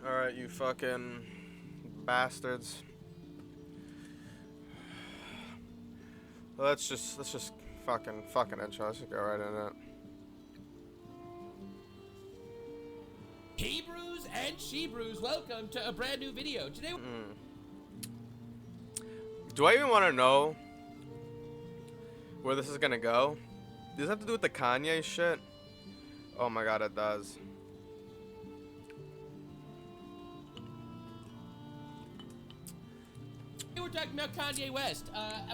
Alright, you fucking bastards. Let's just fucking intro. Let's just go right in it. Hebrews and Shebrews, welcome to a brand new video. Today, Do I even want to know where this is gonna go? Does this have to do with the Kanye shit? Oh my god, it does. we're talking about Kanye West.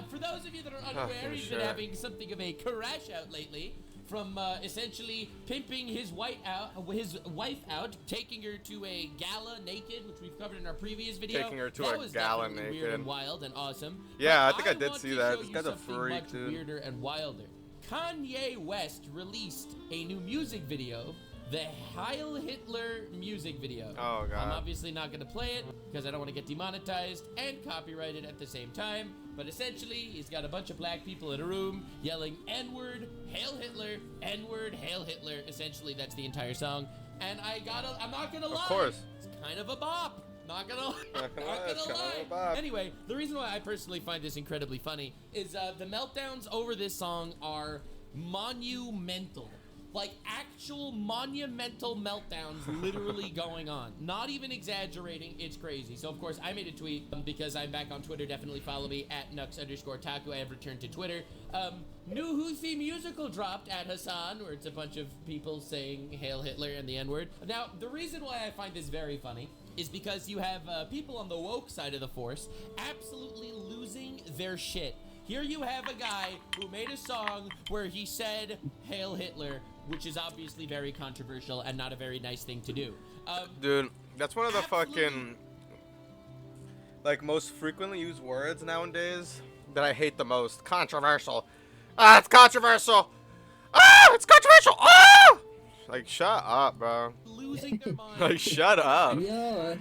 For those of you that are unaware, he's been having something of a crash out lately. From essentially pimping his wife out, taking her to a gala naked, which we've covered in our previous video. Taking her to that a was gala definitely naked. weird and wild and awesome. Yeah, But I think I did see that. This guy's a something freak, much dude. weirder and wilder. Kanye West released a new music video, the Heil Hitler music video. Oh god. I'm obviously not going to play it because I don't want to get demonetized and copyrighted at the same time. But essentially, he's got a bunch of black people in a room yelling N-word, Hail Hitler, N-word, Hail Hitler. Essentially, that's the entire song. And I'm not gonna lie. Of course. It's kind of a bop. Not gonna lie. Bop. Anyway, the reason why I personally find this incredibly funny is the meltdowns over this song are monumental. Like actual monumental meltdowns literally going on. Not even exaggerating, it's crazy. So of course I made a tweet because I'm back on Twitter. Definitely follow me at @Nux_Taku. I have returned to Twitter. New Houthi musical dropped at Hassan, where it's a bunch of people saying Hail Hitler and the N-word. Now, the reason why I find this very funny is because you have people on the woke side of the force absolutely losing their shit. Here you have a guy who made a song where he said Hail Hitler, which is obviously very controversial and not a very nice thing to do. Dude, that's one of the fucking like most frequently used words nowadays that I hate the most. Controversial. Ah, it's controversial. Ah, it's controversial. Ah! Like, shut up, bro. Losing their mind. Like, shut up. Yo.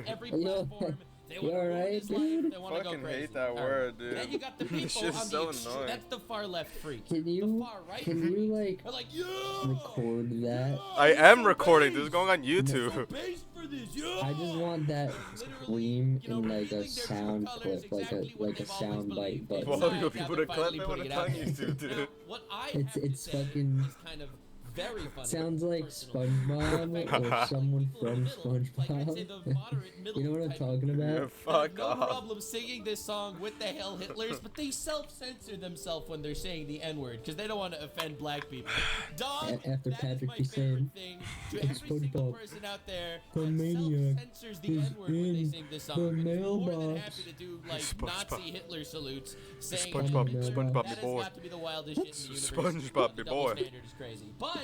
Every platform. They You alright, dude? They want to go Fucking crazy. hate that word, dude. Then you got the This people shit's on so the annoying. that's the far left freak. Can The you far right can freak you like are like, yeah, record that? I am recording. This is going on YouTube. base for this, yeah. I just want that scream in like a sound clip, like a sound bite. But Well, Now you they're people to finally clip it when putting it's it out on there. YouTube, dude. Now, what I have to it's say fucking is kind of very funny. sounds like personally. SpongeBob or someone from Like, I'd say the SpongeBob. moderate middle You know what I'm type talking Yeah, about? fuck no off. problem singing this song with the Hail Hitlers, but they self-censor themselves when they're saying the N-word because they don't want to offend black people. Dog, After that Patrick is my be saying, favorite thing. To "It's every single SpongeBob. person out there The that maniac self-censors the is N-word when they in sing this the song, is more than mailbox." happy to do like SpongeBob. Nazi Hitler salutes, saying SpongeBob, Hitler, SpongeBob, that me boy. has got to be the wildest shit in the universe. SpongeBob, The me double boy. standard is crazy. But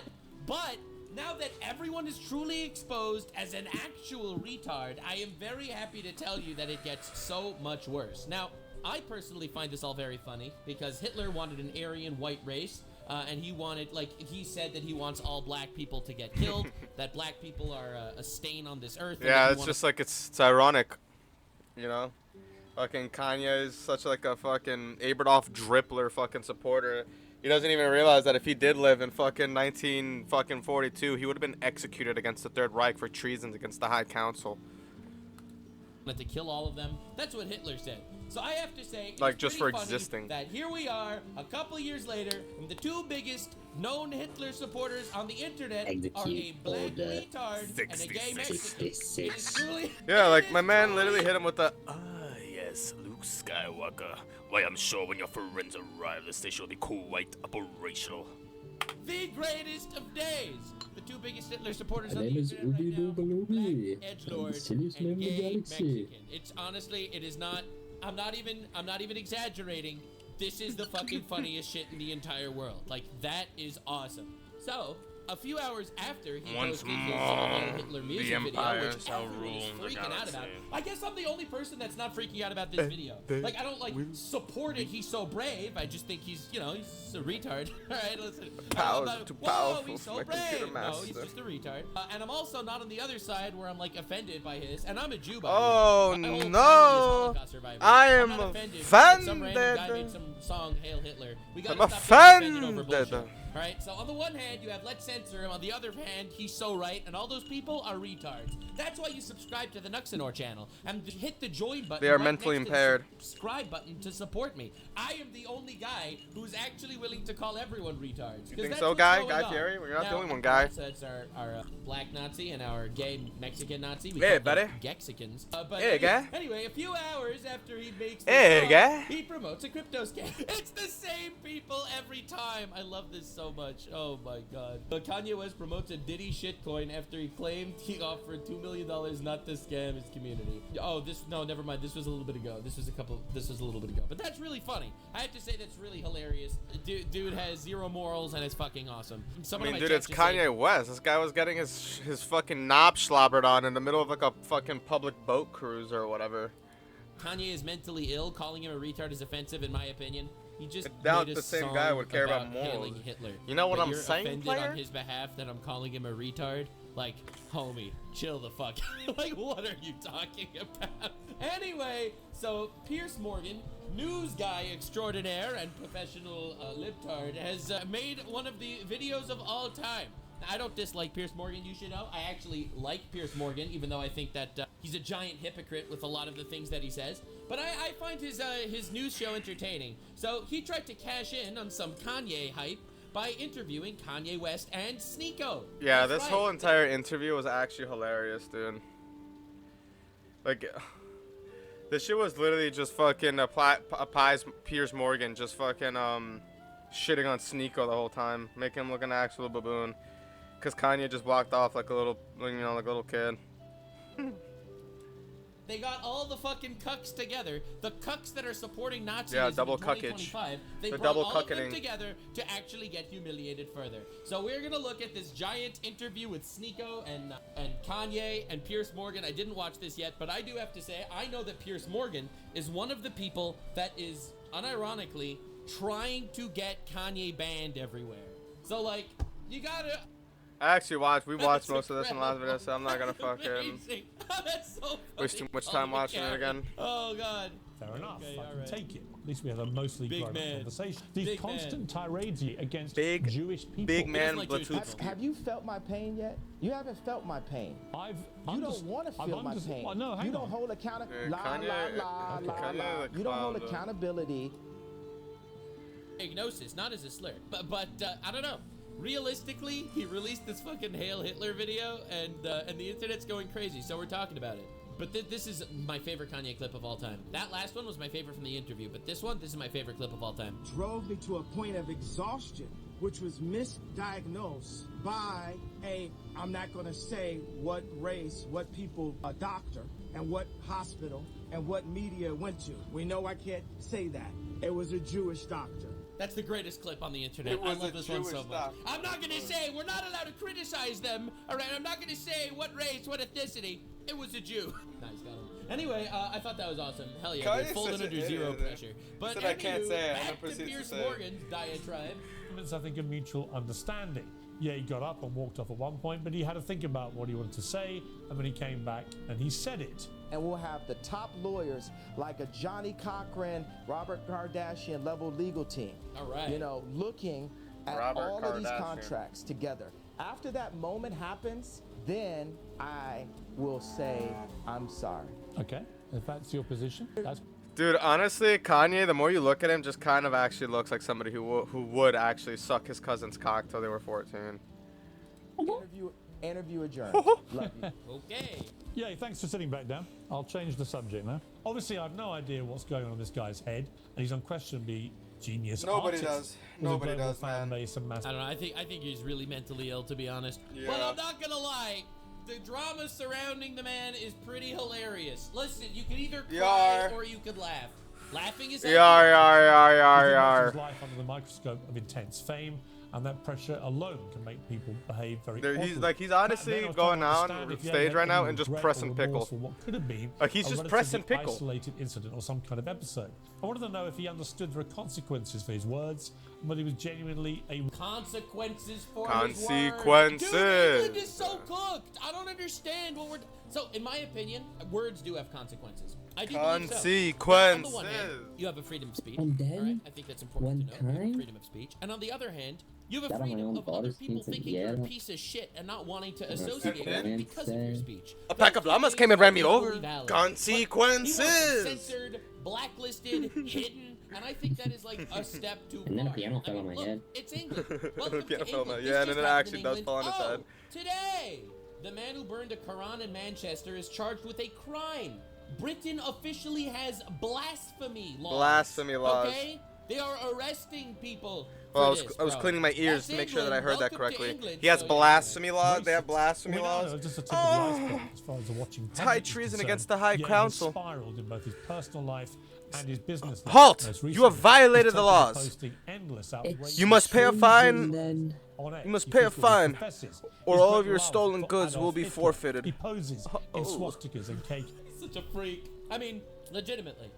now that everyone is truly exposed as an actual retard, I am very happy to tell you that it gets so much worse. Now, I personally find this all very funny because Hitler wanted an Aryan white race, and he wanted, like, he said that he wants all black people to get killed, that black people are a stain on this earth. and that Yeah, he it's wanted- just like it's ironic, you know. Fucking Kanye is such like a fucking Aberdoff Drippler fucking supporter. He doesn't even realize that if he did live in fucking 1942, he would have been executed against the Third Reich for treasons against the High Council. to kill all of them. That's what Hitler said. So I have to say, it's Like, just pretty for funny existing. that here we are, a couple years later, and the two biggest known Hitler supporters on the internet are a Execute black all the retard and a gay Mexican. It is 66. truly, Yeah, like it my is man truly- literally hit him with the. Yes, Luke Skywalker. Why, I'm sure when your friends arrive, the station will be quite operational. the greatest of days. The two biggest Hitler supporters My on the name is internet Ubi right now, Doobalooby. black I'm the edgelord silliest man and in the gay galaxy. Mexican. It's honestly, it is not. I'm not even exaggerating. This is the fucking funniest shit in the entire world. Like, that is awesome. So, a few hours after he Once posted his more, Hitler the music Empire video, which shall everyone rule is the freaking out about. galaxy. I guess I'm the only person that's not freaking out about this video. Like, I don't support it. He's so brave. I just think he's, he's a retard. All right, listen. Powers I'm not- too whoa, powerful he's for so my computer brave. No, he's master. just a retard. And I'm also not on the other side where I'm like offended by his. And I'm a Jew, by Oh, the way. My whole family is no. Holocaust survivors. I I'm am not offended. That some random guy offended. made some song, Hail Hitler. We I'm gotta stop getting offended over offended. bullshit. All right, so on the one hand, you have let's censor him. On the other hand, he's so right, and all those people are retards. That's why you subscribe to the Nuxanor channel and hit the join button. They are right mentally next to the impaired. subscribe button to support me. I am the only guy who's actually willing to call everyone retards. You think that's so, what's Guy? going Guy on. Fieri? We're not Now, the only one, Guy. So that's our black Nazi and our gay Mexican Nazi. We Hey, call them buddy. Gexicans. But Hey, Guy. Anyway, a few hours after he makes this Hey, song, Guy. he promotes a crypto scam. It's the same people every time. I love this so much. Oh my god. But Kanye West promotes a Diddy shitcoin after he claimed he offered $2 million not to scam his community. Oh, no, never mind. This was a little bit ago. This was a little bit ago. But that's really funny. I have to say that's really hilarious. Dude has zero morals and is fucking awesome. Dude, it's Kanye West. This guy was getting his fucking knob slobbered on in the middle of like a fucking public boat cruise or whatever. Kanye is mentally ill. Calling him a retard is offensive, in my opinion. He just doubt made a the same song guy would care about hailing morals. Hitler. You know what But I'm you're saying, offended player? on his behalf that I'm calling him a retard? Like, homie, chill the fuck. Like, what are you talking about? Anyway, so Piers Morgan, news guy extraordinaire and professional libtard, has made one of the videos of all time. Now, I don't dislike Piers Morgan, you should know. I actually like Piers Morgan, even though I think that he's a giant hypocrite with a lot of the things that he says. But I find his news show entertaining. So he tried to cash in on some Kanye hype by interviewing Kanye West and Sneeko. Yeah, That's this right. whole entire interview was actually hilarious, dude. Like, this shit was literally just fucking Piers Morgan just fucking shitting on Sneeko the whole time, making him look an actual baboon. Cause Kanye just walked off like a little, like a little kid. They got all the fucking cucks together. The cucks that are supporting Nazism Yeah, double in cuckage. 2025. They The brought double all of them cucketing. together to actually get humiliated further. So we're gonna look at this giant interview with Sneeko and Kanye and Piers Morgan. I didn't watch this yet, but I do have to say I know that Piers Morgan is one of the people that is unironically trying to get Kanye banned everywhere. So like, you gotta. I actually we watched That's most of this in the last video, so I'm not gonna That's fucking amazing. That's so funny. waste too much Oh time my watching it God. again. Oh god. Fair enough. Okay, I all can right. take it. At least we have a mostly Big grown-up man. conversation. These Big constant tirades against Big- Jewish people. big man like Jewish Bluetooth. people. Have you felt my pain yet? You haven't felt my pain. You don't want to feel my pain. Well, no, hang you don't on. hold accountability. Yeah, Kanye- Kanye the You don't hold clown, though. accountability. Diagnosis, not as a slur, but I don't know. Realistically, he released this fucking Hail Hitler video, and the internet's going crazy. So we're talking about it. But this is my favorite Kanye clip of all time. That last one was my favorite from the interview, but this is my favorite clip of all time. Drove me to a point of exhaustion, which was misdiagnosed by I'm not going to say what race, what people, a doctor, and what hospital, and what media it went to. We know I can't say that. It was a Jewish doctor. That's the greatest clip on the internet. It I was love a this one so Jewish much. doctor. I'm not gonna say, we're not allowed to criticize them, alright? I'm not gonna say what race, what ethnicity. It was a Jew. Nice, got him. Anyway, I thought that was awesome. Hell yeah, Kanye dude. Folding says under it, zero yeah. pressure. But Said I can't anywho, say it, and then back to proceeds to Piers say it. Morgan's diatribe. It's, I think, a mutual understanding. Yeah, he got up and walked off at one point, but he had to think about what he wanted to say, and then he came back and he said it. And we'll have the top lawyers like a Johnny Cochran, Robert Kardashian level legal team. All right. You know, looking at Robert all of these Kardashian. contracts together. After that moment happens, then I will say, I'm sorry. Okay, if that's your position, that's Dude, honestly, Kanye, the more you look at him, just kind of actually looks like somebody who would actually suck his cousin's cock till they were 14. Interview adjourned. Love you. Okay. Yeah, thanks for sitting back down. I'll change the subject now. Obviously, I have no idea what's going on in this guy's head, and he's unquestionably genius Nobody artist does. with a Nobody global does, fan man. base and massive. I don't know. I think he's really mentally ill, to be honest. But Yeah. I'm not gonna lie. The drama surrounding the man is pretty hilarious. Listen, you can either cry Yar. or you could laugh. Laughing is Yar, yar, yar, He's yar, lived yar. his life under the microscope of intense fame, and that pressure alone can make people behave very Dude, oddly. he's honestly Back then, I was going trying to on understand if he stage had right now any and just regret or pressing remorse pickle. for what could have been Like, he's a just relatively pressing pickle. isolated incident or some kind of episode. I wanted to know if he understood there are consequences for his words whether he was genuinely a consequences for his words. Consequences. Dude, England is so cooked. I don't understand what we're. So, in my opinion, words do have consequences. I do believe so. Consequences. On the one hand, you have a freedom of speech. And then, all right? I think that's important to know. You have freedom of speech. And on the other hand, you have a That on my freedom own of other daughters people means that, thinking you're a yeah. piece of shit and not wanting to That's associate what you I because of your say. speech. A pack of llamas came and ran me over. Consequences. He wants them censored, blacklisted, hidden, and I think that is like a step too far. And then a piano fell on my head. It's England. Welcome Piano to fell on my- England. yeah, This and then just it happened actually in does England. fall on his head. Today, the man who burned a Quran in Manchester is charged with a crime. Britain officially has blasphemy laws. Blasphemy laws. Okay? They are arresting people. Well, for I was bro. cleaning my ears That's to make sure that I England. heard that Welcome to correctly. England. He has So, blasphemy laws. They have blasphemy No, laws. just a tip of the iceberg as far as the watching high public is treason concerned. against the High Yet he Council. has spiraled in both his personal life and his business life. Halt! Most You have recently, violated he's the taken to laws. posting endless outrageous You must pay a Treason, fine. then. on X. You must He pay a frequently fine, confesses or his all great of your love stolen for goods will Adolf be Hitler. forfeited. He poses in swastikas and cake. Such a freak. I mean, legitimately.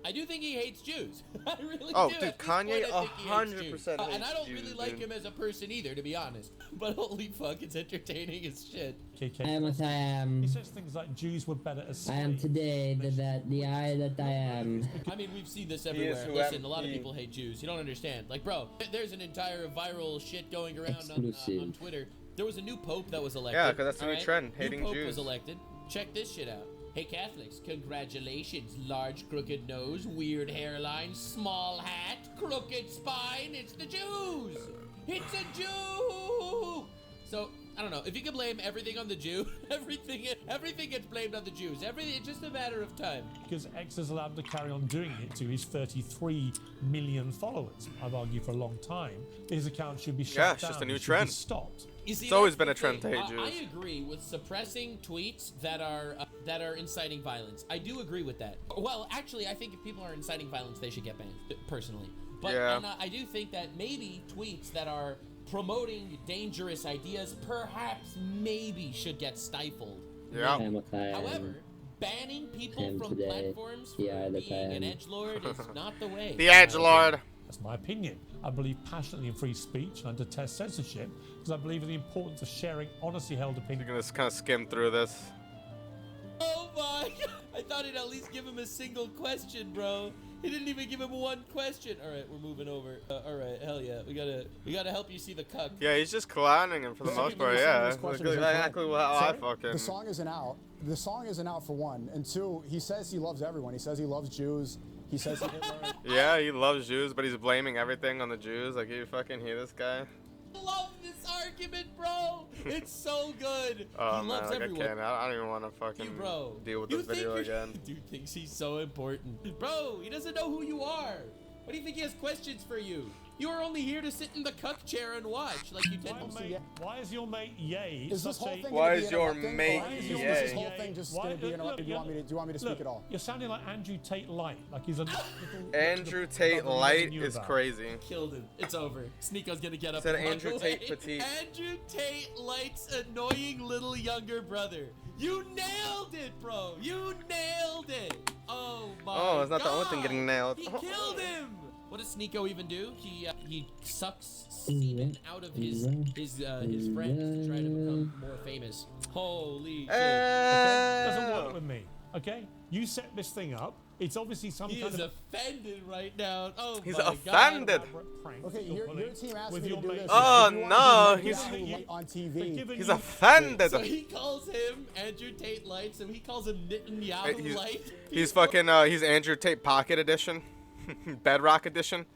I do think he hates Jews. I really Oh, do. dude, At this Kanye point, I think he hates 100% Jews. hates and I don't Jews, really like dude. him as a person either, to be honest. But holy fuck, it's entertaining as shit. KK. I am what I am. He says things like Jews were better as I am slaves. today the I that I am. I mean, we've seen this is everywhere. who Listen, am a lot of he. people hate Jews. You don't understand. Like, bro, there's an entire viral shit going around on Exclusive. Twitter. There was a new pope that was elected. Yeah, 'cause that's the new alright? trend, hating new pope Jews. was elected. Check this shit out. Hey Catholics, congratulations. Large crooked nose, weird hairline, small hat, crooked spine. It's the Jews. It's a Jew. So I don't know. If you can blame everything on the Jew, everything gets blamed on the Jews. It's just a matter of time. Because X has allowed him to carry on doing it to his 33 million followers. I've argued for a long time his account should be shut down. it's just a new It should be trend. stopped. You see, It's always that's been the a trend thing. to hate I Jews. agree with suppressing tweets that are inciting violence. I do agree with that. Well, actually, I think if people are inciting violence, they should get banned, personally. But Yeah. and, I do think that maybe tweets that are promoting dangerous ideas, perhaps, maybe should get stifled. Yeah. I am what I am. However, banning people Him from today, platforms for yeah, that I being an am. edgelord is not the way. The edgelord. That's my opinion. I believe passionately in free speech and I detest censorship because I believe in the importance of sharing honestly held You're opinions. gonna just kind of skim through this. Oh my! I thought he'd at least give him a single question, bro. He didn't even give him one question. All right, we're moving over. All right, hell yeah, we gotta help you see the cuck. Yeah, he's just clowning him for the Yeah, most you part. were saying Yeah, this question Like, is incorrect. exactly how I Sorry? fucking. The song isn't out. The song isn't out for one, and two, he says he loves everyone. He says he loves Jews. He says he Hitler. Yeah, he loves Jews, but he's blaming everything on the Jews. Like, you fucking hear this guy? I love this argument, bro. It's so good. Oh he man, loves like everyone. I can't. I don't even want to fucking You, bro. deal with You this think video you're- again. Dude thinks he's so important. Bro, he doesn't know who you are. Why do you think he has questions for you? You are only here to sit in the cuck chair and watch, like you did. Why is your mate Yay Is this such whole a... thing Why gonna be is your interrupting, mate or is Yay? this whole thing just Why- going to be look, interrupted? Do you want me to speak look, at all? You're sounding like Andrew Tate Light. Like he's a little... Andrew Tate brother Light knew is about. crazy. Killed him. It's over. Sneako's gonna get up. Said and walk Andrew away. Tate Petite. Andrew Tate Light's annoying little younger brother. You nailed it, bro. You nailed it. Oh my. Oh, it's not the only thing God. getting nailed. He killed him. What does Sneeko even do? He sucks semen out of his friends to try to become more famous. Holy shit. Doesn't work with me. Okay? You set this thing up. It's obviously some He kind is of... offended right now. Oh He's my offended. God. prank Okay, you're your pulling team asked with me to your do mate. this. Oh, If you want no, to do he's- Andrew Light on TV. Giving He's you- offended. So he calls him Andrew Tate Light, so he calls him Netanyahu Light. He's fucking. He's Andrew Tate Pocket Edition, Bedrock Edition.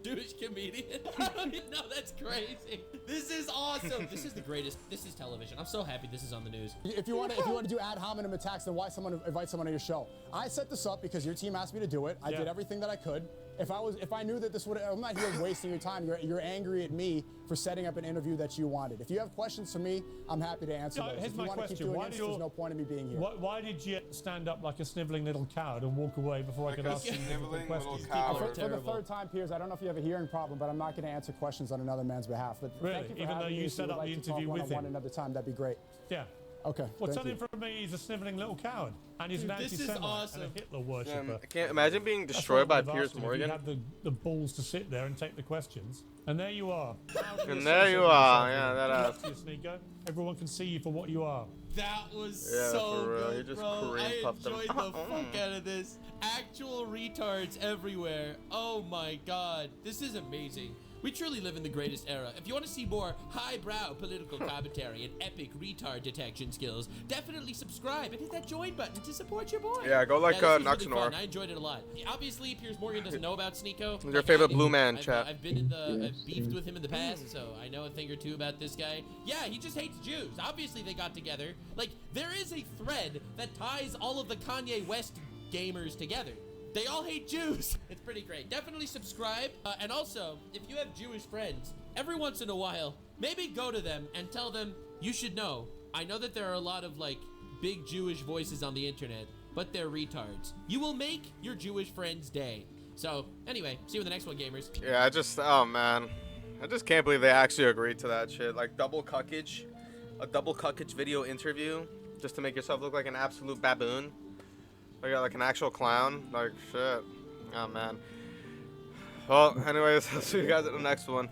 Jewish comedian. I don't even know. That's crazy. This is awesome. This is the greatest. This is television. I'm so happy this is on the news. If you want to do ad hominem attacks, then why invite someone on your show? I set this up because your team asked me to do it. I did everything that I could. If I knew that this would, I'm not here wasting your time. You're angry at me for setting up an interview that you wanted. If you have questions for me, I'm happy to answer those. Here's If my you want to keep question. doing Why this, did there's no point in me being here. Why did you stand up like a sniveling little coward and walk away before I could ask you difficult questions? For the third time, Piers, I don't know if you have a hearing problem, but I'm not going to answer questions on another man's behalf. But Really? thank you for Even though having you me. If set would up like the to talk interview with one-on-one him? another time, that'd be great. Yeah. Okay. Well, thank turning you. from me, he's a sniveling little coward, and he's Dude, an this is anti-Semite awesome. and a Hitler worshipper. I can't imagine being That's destroyed what I by would have Piers asked him if Morgan. He had the balls to sit there and take the questions, and there you are. And there you are. Yeah, that ass. Sneaker. Everyone can see you for what you are. That was Yeah, so for real. He good, just bro. cream I puffed him. enjoyed the fuck out of this. Actual retards everywhere. Oh my god. This is amazing. We truly live in the greatest era. If you want to see more highbrow political commentary and epic retard detection skills, definitely subscribe and hit that join button to support your boy. Yeah, go like this was really Nuxnor. fun. I enjoyed it a lot. Obviously, Piers Morgan doesn't know about Sneeko. Your favorite blue man, I've, chat. I've been in the, I've beefed with him in the past, so I know a thing or two about this guy. Yeah, he just hates Jews. Obviously, they got together. Like, there is a thread that ties all of the Kanye West gamers together. They all hate Jews. It's pretty great. Definitely subscribe. And also, if you have Jewish friends, every once in a while, maybe go to them and tell them, you should know. I know that there are a lot of, like, big Jewish voices on the internet, but they're retards. You will make your Jewish friend's day. So, anyway, see you in the next one, gamers. Yeah, oh man. I just can't believe they actually agreed to that shit. Like, double cuckage. A double cuckage video interview just to make yourself look like an absolute baboon. Like an actual clown. Like, shit. Oh, man. Well, anyways, I'll see you guys at the next one.